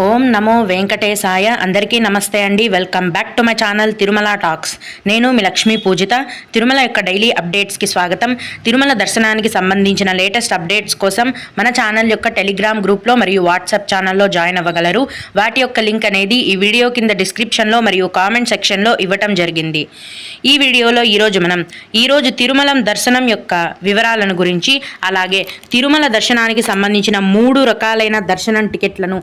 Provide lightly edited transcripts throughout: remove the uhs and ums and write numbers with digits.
ఓం నమో వెంకటేశాయ. అందరికీ నమస్తే అండి. Welcome back to my channel Tirumala talks. నేను మీ లక్ష్మీ పూజిత. తిరుమల యొక్క డైలీ అప్డేట్స్కి స్వాగతం. తిరుమల దర్శనానికి సంబంధించిన లేటెస్ట్ అప్డేట్స్ కోసం మన ఛానల్ యొక్క టెలిగ్రామ్ గ్రూప్లో మరియు వాట్సాప్ ఛానల్లో జాయిన్ అవ్వగలరు. వాటి యొక్క లింక్ అనేది ఈ వీడియో కింద డిస్క్రిప్షన్లో మరియు కామెంట్ సెక్షన్లో ఇవ్వటం జరిగింది. ఈ వీడియోలో ఈరోజు తిరుమల దర్శనం యొక్క వివరాలను గురించి, అలాగే తిరుమల దర్శనానికి సంబంధించిన 3 రకాలైన దర్శనం టికెట్లను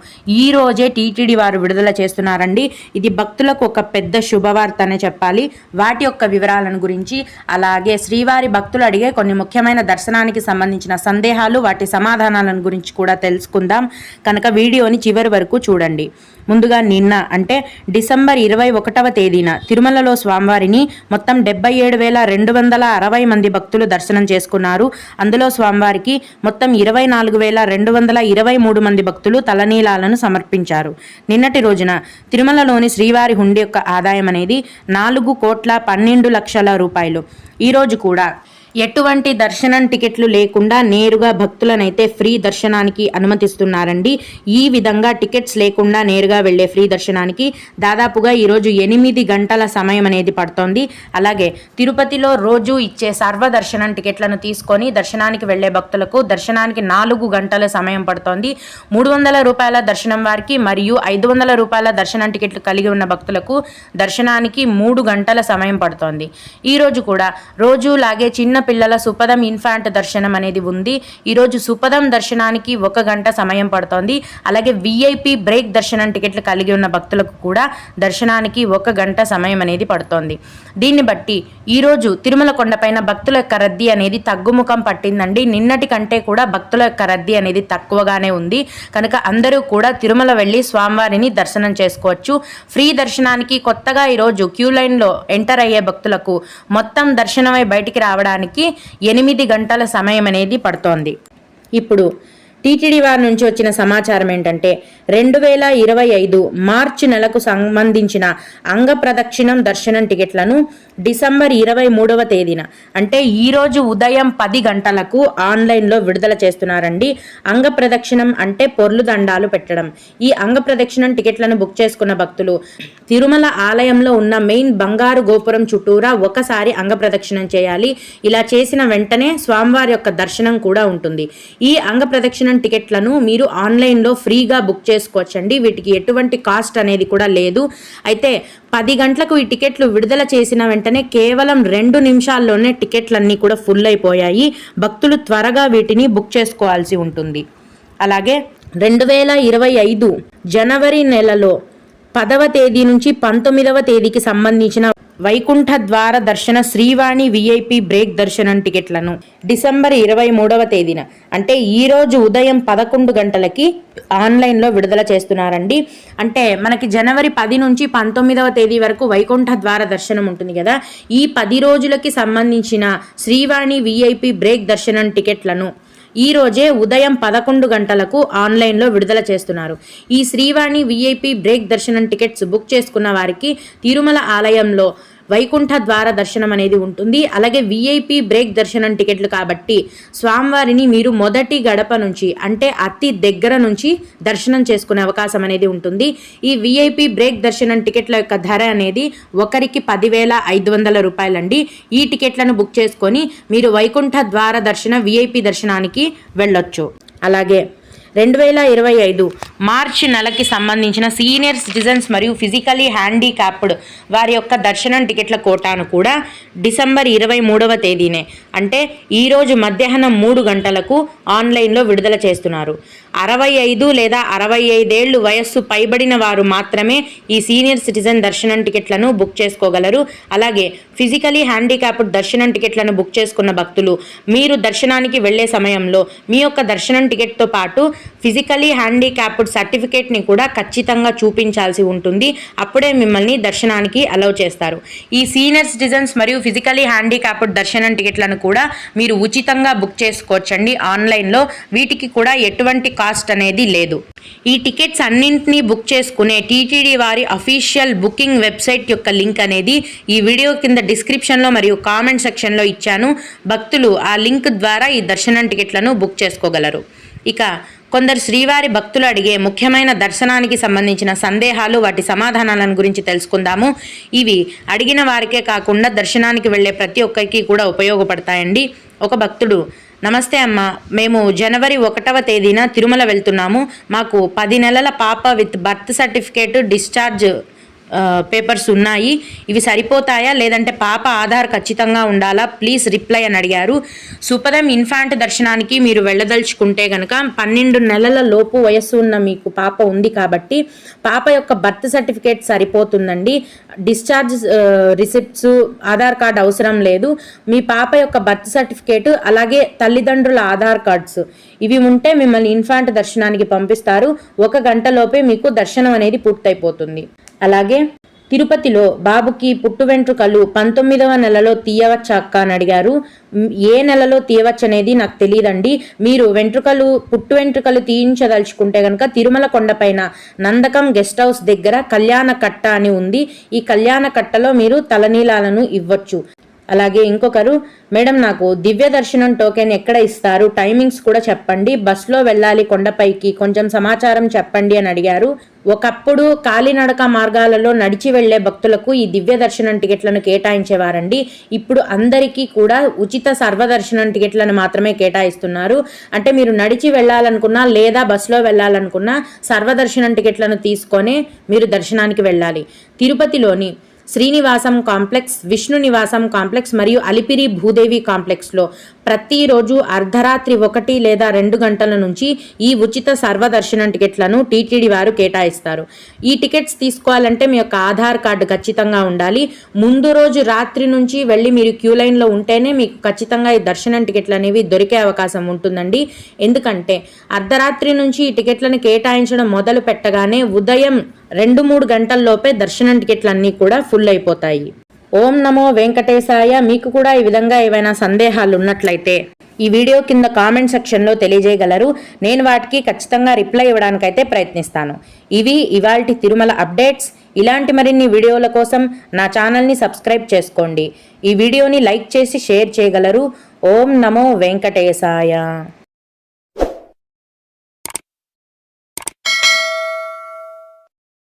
రోజే టీటీడీ వారు విడుదల చేస్తున్నారండి. ఇది భక్తులకు ఒక పెద్ద శుభవార్త అనే చెప్పాలి. వాటి యొక్క వివరాలను గురించి, అలాగే శ్రీవారి భక్తులు అడిగే కొన్ని ముఖ్యమైన దర్శనానికి సంబంధించిన సందేహాలు, వాటి సమాధానాలను గురించి కూడా తెలుసుకుందాం. కనుక వీడియోని చివరి వరకు చూడండి. ముందుగా నిన్న అంటే డిసెంబర్ 21వ తేదీన తిరుమలలో స్వామివారిని మొత్తం 77,260 మంది భక్తులు దర్శనం చేసుకున్నారు. అందులో స్వామివారికి మొత్తం 24,223 మంది భక్తులు తలనీలాలను సమర్పించారు. నిన్నటి రోజున తిరుమలలోని శ్రీవారి హుండీ యొక్క ఆదాయం అనేది 4,12,00,000 రూపాయలు. ఈరోజు కూడా ఎటువంటి దర్శనం టికెట్లు లేకుండా నేరుగా భక్తులనైతే ఫ్రీ దర్శనానికి అనుమతిస్తున్నారండి. ఈ విధంగా టికెట్స్ లేకుండా నేరుగా వెళ్లే ఫ్రీ దర్శనానికి దాదాపుగా ఈరోజు 8 గంటల సమయం అనేది పడుతోంది. అలాగే తిరుపతిలో రోజు ఇచ్చే సర్వ దర్శనం టికెట్లను తీసుకొని దర్శనానికి వెళ్లే భక్తులకు దర్శనానికి 4 గంటల సమయం పడుతోంది. 300 రూపాయల దర్శనం వారికి మరియు 500 రూపాయల దర్శనం టికెట్లు కలిగి ఉన్న భక్తులకు దర్శనానికి 3 గంటల సమయం పడుతోంది. ఈరోజు కూడా రోజులాగే చిన్న పిల్లల సుపదం ఇన్ఫాంట్ దర్శనం అనేది ఉంది. ఈరోజు సుపదం దర్శనానికి 1 గంట సమయం పడుతోంది. అలాగే విఐపి బ్రేక్ దర్శనం టికెట్లు కలిగి ఉన్న భక్తులకు కూడా దర్శనానికి 1 గంట సమయం అనేది పడుతోంది. దీన్ని బట్టి ఈరోజు తిరుమల కొండపైన భక్తుల యొక్క రద్దీ అనేది తగ్గుముఖం పట్టిందండి. నిన్నటి కంటే కూడా భక్తుల యొక్క రద్దీ అనేది తక్కువగానే ఉంది. కనుక అందరూ కూడా తిరుమల వెళ్ళి స్వామివారిని దర్శనం చేసుకోవచ్చు. ఫ్రీ దర్శనానికి కొత్తగా ఈరోజు క్యూ లైన్లో ఎంటర్ అయ్యే భక్తులకు మొత్తం దర్శనమై బయటికి రావడానికి 8 గంటల సమయం అనేది పడుతోంది. ఇప్పుడు టీటీడీ వారి నుంచి వచ్చిన సమాచారం ఏంటంటే 2025 మార్చి నెలకు సంబంధించిన అంగ ప్రదక్షిణం దర్శనం టికెట్లను డిసెంబర్ 23వ తేదీన అంటే ఈరోజు ఉదయం 10 గంటలకు ఆన్లైన్లో విడుదల చేస్తున్నారండి. అంగ ప్రదక్షిణం అంటే పొర్లు దండాలు పెట్టడం. ఈ అంగ ప్రదక్షిణం టికెట్లను బుక్ చేసుకున్న భక్తులు తిరుమల ఆలయంలో ఉన్న మెయిన్ బంగారు గోపురం చుట్టూరా ఒకసారి అంగ ప్రదక్షిణం చేయాలి. ఇలా చేసిన వెంటనే స్వామివారి యొక్క దర్శనం కూడా ఉంటుంది. ఈ అంగ ప్రదక్షిణ టికెట్లను మీరు ఆన్లైన్లో ఫ్రీగా బుక్ చేసుకోవచ్చండి. వీటికి ఎటువంటి కాస్ట్ అనేది కూడా లేదు. అయితే 10 గంటలకు ఈ టికెట్లు విడుదల చేసిన వెంటనే కేవలం 2 నిమిషాల్లోనే టికెట్లన్నీ కూడా ఫుల్ అయిపోయాయి. భక్తులు త్వరగా వీటిని బుక్ చేసుకోవాల్సి ఉంటుంది. అలాగే 2025 జనవరి నెలలో 10వ తేదీ నుంచి 19వ తేదీకి సంబంధించిన వైకుంఠ ద్వార దర్శన శ్రీవాణి విఐపి బ్రేక్ దర్శనం టికెట్లను డిసెంబర్ 23వ తేదీన అంటే ఈరోజు ఉదయం 11 గంటలకి ఆన్లైన్లో విడుదల చేస్తున్నారండి. అంటే మనకి జనవరి 10 నుంచి 19వ తేదీ వరకు వైకుంఠ ద్వార దర్శనం ఉంటుంది కదా. ఈ 10 రోజులకి సంబంధించిన శ్రీవాణి విఐపి బ్రేక్ దర్శనం టికెట్లను ఈ రోజే ఉదయం 11 గంటలకు ఆన్లైన్లో విడుదల చేస్తున్నారు. ఈ శ్రీవాణి విఐపి బ్రేక్ దర్శనం టికెట్స్ బుక్ చేసుకున్న వారికి తిరుమల ఆలయంలో వైకుంఠ ద్వార దర్శనం అనేది ఉంటుంది. అలాగే విఐపి బ్రేక్ దర్శనం టికెట్లు కాబట్టి స్వామివారిని మీరు మొదటి గడప నుంచి అంటే అతి దగ్గర నుంచి దర్శనం చేసుకునే అవకాశం అనేది ఉంటుంది. ఈ విఐపి బ్రేక్ దర్శనం టికెట్ల యొక్క ధర అనేది ఒకరికి 10,500 రూపాయలండి. ఈ టికెట్లను బుక్ చేసుకొని మీరు వైకుంఠ ద్వార దర్శన విఐపి దర్శనానికి వెళ్ళొచ్చు. అలాగే 2025 మార్చి నెలకి సంబంధించిన సీనియర్ సిటిజన్స్ మరియు ఫిజికలీ హ్యాండిక్యాప్డ్ వారి యొక్క దర్శనం టికెట్ల కోటాను కూడా డిసెంబర్ 23వ తేదీనే అంటే ఈరోజు మధ్యాహ్నం 3 గంటలకు ఆన్లైన్లో విడుదల చేస్తున్నారు. 65 లేదా 65 ఏళ్ళు వయస్సు పైబడిన వారు మాత్రమే ఈ సీనియర్ సిటిజన్ దర్శనం టికెట్లను బుక్ చేసుకోగలరు. అలాగే ఫిజికలీ హ్యాండిక్యాప్డ్ దర్శనం టికెట్లను బుక్ చేసుకున్న భక్తులు మీరు దర్శనానికి వెళ్లే సమయంలో మీ యొక్క దర్శనం టికెట్తో పాటు ఫిజికలీ హ్యాండిక్యాప్డ్ సర్టిఫికేట్ని కూడా ఖచ్చితంగా చూపించాల్సి ఉంటుంది. అప్పుడే మిమ్మల్ని దర్శనానికి అలౌ చేస్తారు. ఈ సీనియర్ సిటిజన్స్ మరియు ఫిజికలీ హ్యాండిక్యాప్డ్ దర్శనం టికెట్లను కూడా మీరు ఉచితంగా బుక్ చేసుకోవచ్చండి ఆన్లైన్లో. వీటికి కూడా ఎటువంటి కాస్ట్ అనేది లేదు. ఈ టికెట్స్ అన్నింటినీ బుక్ చేసుకునే టీటీడీ వారి అఫీషియల్ బుకింగ్ వెబ్సైట్ యొక్క లింక్ అనేది ఈ వీడియో కింద డిస్క్రిప్షన్లో మరియు కామెంట్ సెక్షన్లో ఇచ్చాను. భక్తులు ఆ లింక్ ద్వారా ఈ దర్శనం టికెట్లను బుక్ చేసుకోగలరు. ఇక కొందరు శ్రీవారి భక్తులు అడిగే ముఖ్యమైన దర్శనానికి సంబంధించిన సందేహాలు, వాటి సమాధానాలను గురించి తెలుసుకుందాము. ఇవి అడిగిన వారికే కాకుండా దర్శనానికి వెళ్ళే ప్రతి ఒక్కరికి కూడా ఉపయోగపడతాయండి. ఒక భక్తుడు, నమస్తే అమ్మ, మేము జనవరి 1వ తేదీన తిరుమల వెళ్తున్నాము. మాకు 10 నెలల పాప with birth certificate, discharge papers ఉన్నాయి. ఇవి సరిపోతాయా, లేదంటే పాప ఆధార్ ఖచ్చితంగా ఉండాలా? ప్లీజ్ రిప్లై అని అడిగారు. సుపదం ఇన్ఫాంట్ దర్శనానికి మీరు వెళ్ళదలుచుకుంటే కనుక 12 నెలల లోపు వయస్సు ఉన్న మీకు పాప ఉంది కాబట్టి పాప యొక్క బర్త్ సర్టిఫికేట్ సరిపోతుందండి. డిశ్చార్జ్ రిసిప్ట్స్, ఆధార్ కార్డ్ అవసరం లేదు. మీ పాప యొక్క బర్త్ సర్టిఫికేట్, అలాగే తల్లిదండ్రుల ఆధార్ కార్డ్స్ ఇవి ఉంటే మిమ్మల్ని ఇన్ఫాంట్ దర్శనానికి పంపిస్తారు. 1 గంటలోపే మీకు దర్శనం అనేది పూర్తయిపోతుంది. అలాగే తిరుపతిలో బాబుకి పుట్టు వెంట్రుకలు 19వ నెలలో తీయవచ్చా అక్క అని అడిగారు. ఏ నెలలో తీయవచ్చు అనేది నాకు తెలియదండి. మీరు పుట్టు వెంట్రుకలు తీయించదలుచుకుంటే కనుక తిరుమల కొండపైన నందకం గెస్ట్ హౌస్ దగ్గర కళ్యాణ కట్ట అని ఉంది. ఈ కళ్యాణ కట్టలో మీరు తలనీలాలను ఇవ్వచ్చు. అలాగే ఇంకొకరు, మేడం నాకు దివ్య దర్శనం టోకెన్ ఎక్కడ ఇస్తారు, టైమింగ్స్ కూడా చెప్పండి, బస్లో వెళ్ళాలి కొండపైకి, కొంచెం సమాచారం చెప్పండి అని అడిగారు. ఒకప్పుడు కాలినడక మార్గాలలో నడిచి వెళ్లే భక్తులకు ఈ దివ్య దర్శనం టికెట్లను కేటాయించేవారండి. ఇప్పుడు అందరికీ కూడా ఉచిత సర్వదర్శనం టికెట్లను మాత్రమే కేటాయిస్తున్నారు. అంటే మీరు నడిచి వెళ్ళాలనుకున్నా లేదా బస్సులో వెళ్ళాలనుకున్నా సర్వదర్శనం టికెట్లను తీసుకొని మీరు దర్శనానికి వెళ్ళాలి. తిరుపతిలోని శ్రీనివాసం కాంప్లెక్స్, విష్ణు నివాసం కాంప్లెక్స్ మరియు అలిపిరి భూదేవి కాంప్లెక్స్లో ప్రతిరోజు అర్ధరాత్రి 1 లేదా 2 గంటల నుంచి ఈ ఉచిత సర్వదర్శనం టికెట్లను టీటీడీ వారు కేటాయిస్తారు. ఈ టికెట్స్ తీసుకోవాలంటే మీ యొక్క ఆధార్ కార్డు ఖచ్చితంగా ఉండాలి. ముందు రోజు రాత్రి నుంచి వెళ్ళి మీరు క్యూ లైన్లో ఉంటేనే మీకు ఖచ్చితంగా ఈ దర్శనం టికెట్లు అనేవి దొరికే అవకాశం ఉంటుందండి. ఎందుకంటే అర్ధరాత్రి నుంచి ఈ టికెట్లను కేటాయించడం మొదలు పెట్టగానే ఉదయం 2-3 గంటల్లోపే దర్శనం టికెట్లన్నీ కూడా ఫుల్ అయిపోతాయి. ఓం నమో వెంకటేశాయ. మీకు కూడా ఈ విధంగా ఏవైనా సందేహాలు ఉన్నట్లయితే ఈ వీడియో కింద కామెంట్ సెక్షన్లో తెలియజేయగలరు. నేను వాటికి ఖచ్చితంగా రిప్లై ఇవ్వడానికైతే ప్రయత్నిస్తాను. ఇవి ఇవాల్టి తిరుమల అప్డేట్స్. ఇలాంటి మరిన్ని వీడియోల కోసం నా ఛానల్ని సబ్స్క్రైబ్ చేసుకోండి. ఈ వీడియోని లైక్ చేసి షేర్ చేయగలరు. ఓం నమో వెంకటేశాయ.